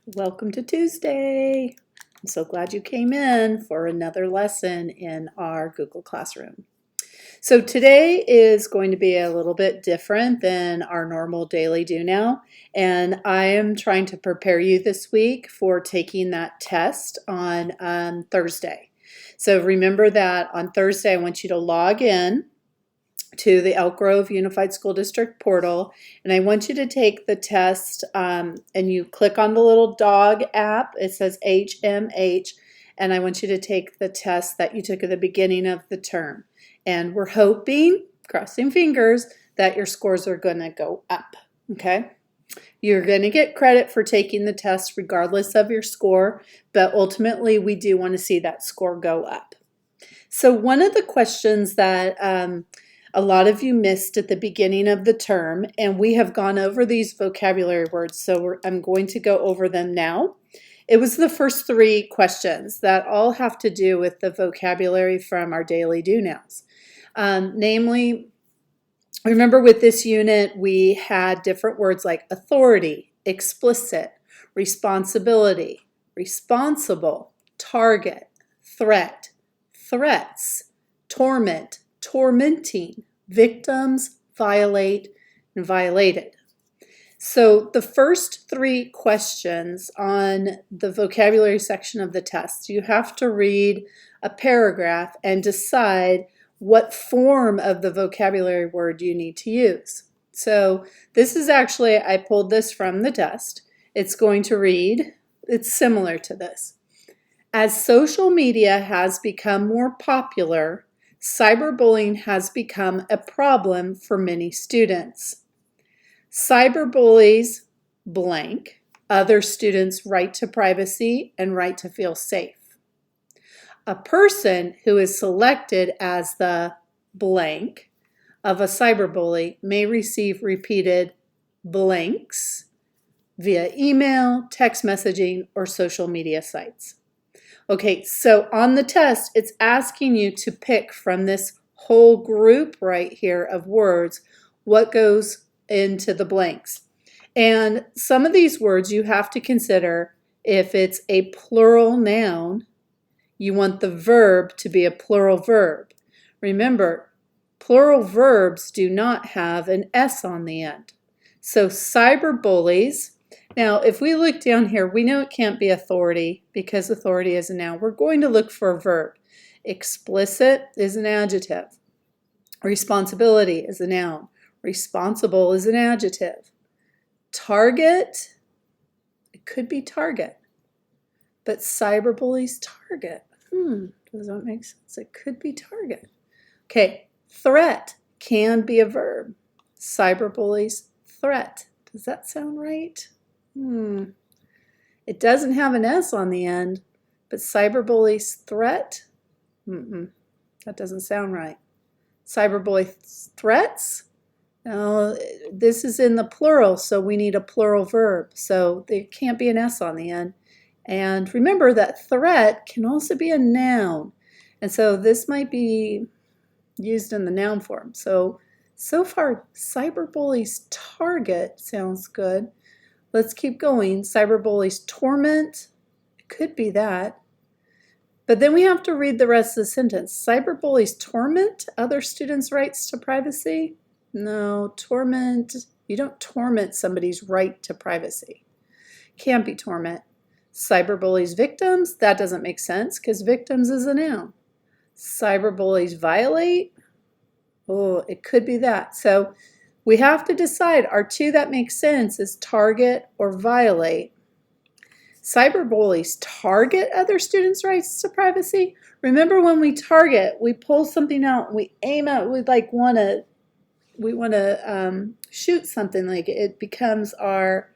Welcome to Tuesday. I'm so glad you came in for another lesson in our Google Classroom. So today is going to be a little bit different than our normal daily do now, and I am trying to prepare you this week for taking that test on Thursday. So remember that on Thursday I want you to log in to the Elk Grove Unified School District portal, and I want you to take the test, and you click on the little dog app. It says HMH, and I want you to take the test that you took at the beginning of the term. And we're hoping, crossing fingers, that your scores are going to go up, okay? You're going to get credit for taking the test regardless of your score, but ultimately we do want to see that score go up. So one of the questions that a lot of you missed at the beginning of the term, and we have gone over these vocabulary words, so I'm going to go over them now. It was the first three questions that all have to do with the vocabulary from our daily do-nows. Namely, remember with this unit, we had different words like authority, explicit, responsibility, responsible, target, threat, threats, torment, tormenting, victims, violate, and violated. So the first three questions on the vocabulary section of the test, you have to read a paragraph and decide what form of the vocabulary word you need to use. So this is actually, I pulled this from the test. It's going to read, it's similar to this. As social media has become more popular, cyberbullying has become a problem for many students. Cyberbullies blank other students' right to privacy and right to feel safe. A person who is selected as the blank of a cyberbully may receive repeated blanks via email, text messaging, or social media sites. Okay, so on the test, it's asking you to pick from this whole group right here of words what goes into the blanks. And some of these words you have to consider if it's a plural noun, you want the verb to be a plural verb. Remember, plural verbs do not have an S on the end. So cyberbullies. Now, if we look down here, we know it can't be authority because authority is a noun. We're going to look for a verb. Explicit is an adjective. Responsibility is a noun. Responsible is an adjective. Target, it could be target. But cyberbullies target. Does that make sense? It could be target. Okay, threat can be a verb. Cyberbullies threat. Does that sound right? It doesn't have an S on the end, but cyberbullies threat? That doesn't sound right. Cyberbully threats? No, this is in the plural, so we need a plural verb. So there can't be an S on the end. And remember that threat can also be a noun. And so this might be used in the noun form. So far, cyberbullies target sounds good. Let's keep going. Cyberbullies torment, it could be that. But then we have to read the rest of the sentence. Cyberbullies torment other students' rights to privacy? No, torment, you don't torment somebody's right to privacy. Can't be torment. Cyberbullies victims, that doesn't make sense because victims is a noun. Cyberbullies violate, oh, it could be that. So we have to decide, our two that make sense is target or violate. Cyberbullies target other students' rights to privacy. Remember when we target, we pull something out and we aim at, we want to shoot something, like it becomes our,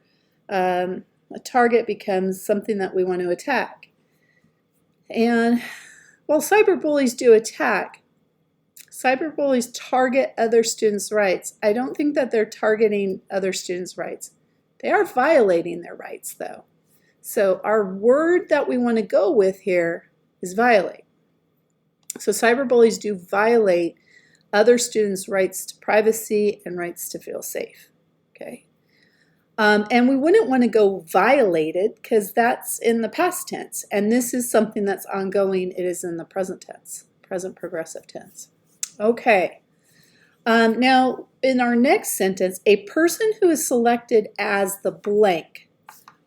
a target becomes something that we want to attack. And while cyberbullies do attack, cyberbullies target other students' rights. I don't think that they're targeting other students' rights. They are violating their rights, though. So our word that we want to go with here is violate. So cyberbullies do violate other students' rights to privacy and rights to feel safe. Okay. And we wouldn't want to go violated because that's in the past tense. And this is something that's ongoing. It is in the present tense, present progressive tense. Okay. Now, in our next sentence, a person who is selected as the blank.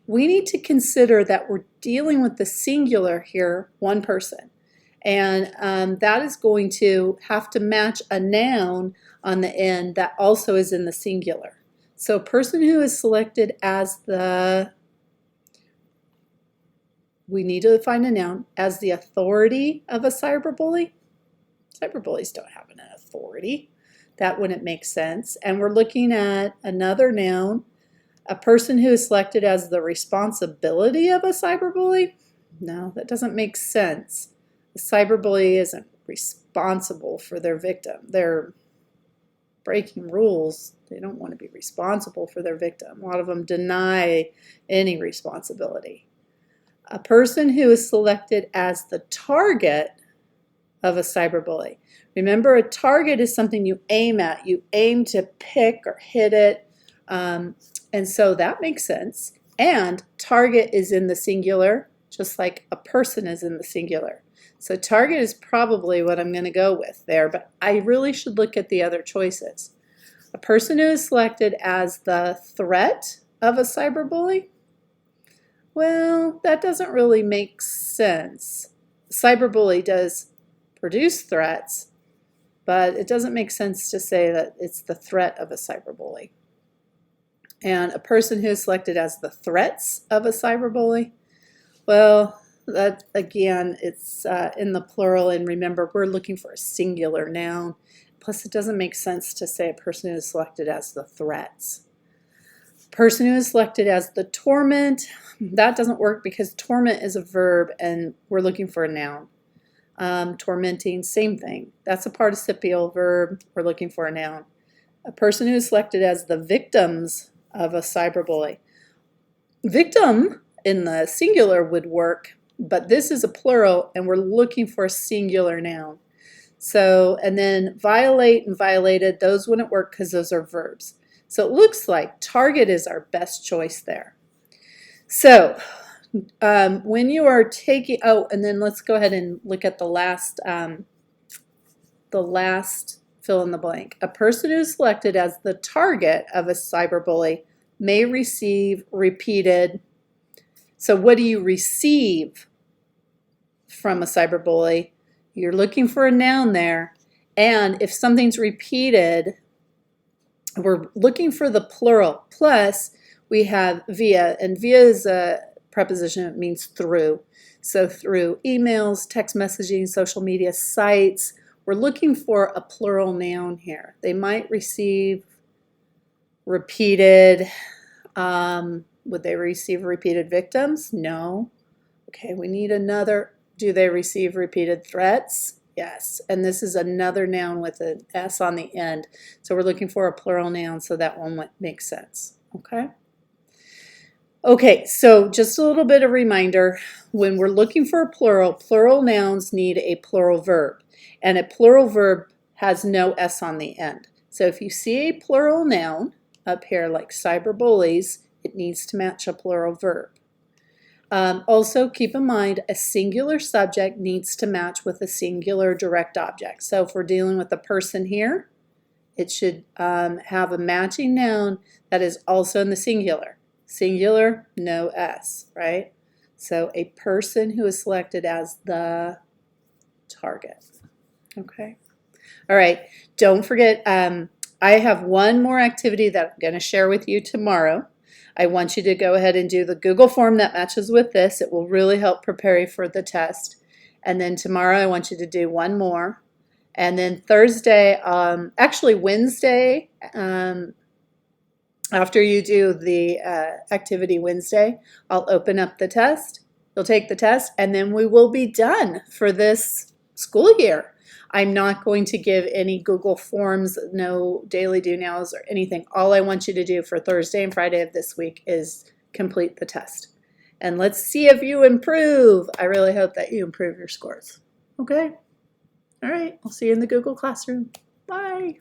We need to consider that we're dealing with the singular here, one person. And that is going to have to match a noun on the end that also is in the singular. So a person who is selected as the, we need to find a noun, as the authority of a cyberbully. Cyberbullies don't have an authority. That wouldn't make sense. And we're looking at another noun, a person who is selected as the responsibility of a cyberbully. No, that doesn't make sense. The cyberbully isn't responsible for their victim. They're breaking rules. They don't want to be responsible for their victim. A lot of them deny any responsibility. A person who is selected as the target of a cyberbully. Remember, a target is something you aim at. You aim to pick or hit it. And so that makes sense. And target is in the singular, just like a person is in the singular. So target is probably what I'm going to go with there, but I really should look at the other choices. A person who is selected as the threat of a cyberbully? Well, that doesn't really make sense. Cyberbully does produce threats, but it doesn't make sense to say that it's the threat of a cyberbully. And a person who is selected as the threats of a cyberbully? Well, that again, it's in the plural, and remember, we're looking for a singular noun. Plus, it doesn't make sense to say a person who is selected as the threats. Person who is selected as the torment, that doesn't work because torment is a verb, and we're looking for a noun. Tormenting, same thing. That's a participial verb. We're looking for a noun. A person who is selected as the victims of a cyberbully. Victim in the singular would work, but this is a plural, and we're looking for a singular noun. So, and then violate and violated, those wouldn't work because those are verbs. So it looks like target is our best choice there. So when you are taking, oh, and then let's go ahead and look at the last fill in the blank. A person who is selected as the target of a cyberbully may receive repeated. So what do you receive from a cyberbully? You're looking for a noun there. And if something's repeated, we're looking for the plural. Plus, we have via, and via is a preposition. It means through. So through emails, text messaging, social media sites, we're looking for a plural noun here. They might receive repeated. Would they receive repeated victims? No. Okay, we need another. Do they receive repeated threats? Yes. And this is another noun with an S on the end. So we're looking for a plural noun, so that one makes sense. Okay? Okay, so just a little bit of reminder. When we're looking for a plural nouns need a plural verb. And a plural verb has no S on the end. So if you see a plural noun up here like cyberbullies, it needs to match a plural verb. Also, keep in mind a singular subject needs to match with a singular direct object. So if we're dealing with a person here, it should have a matching noun that is also in the singular. Singular, no S, right? So a person who is selected as the target. Okay. All right. Don't forget, I have one more activity that I'm going to share with you tomorrow. I want you to go ahead and do the Google form that matches with this. It will really help prepare you for the test. And then tomorrow I want you to do one more. And then Thursday, actually Wednesday, after you do the activity Wednesday, I'll open up the test. You'll take the test, and then we will be done for this school year. I'm not going to give any Google Forms, no daily do nows or anything. All I want you to do for Thursday and Friday of this week is complete the test. And let's see if you improve. I really hope that you improve your scores. Okay? All right. I'll see you in the Google Classroom. Bye.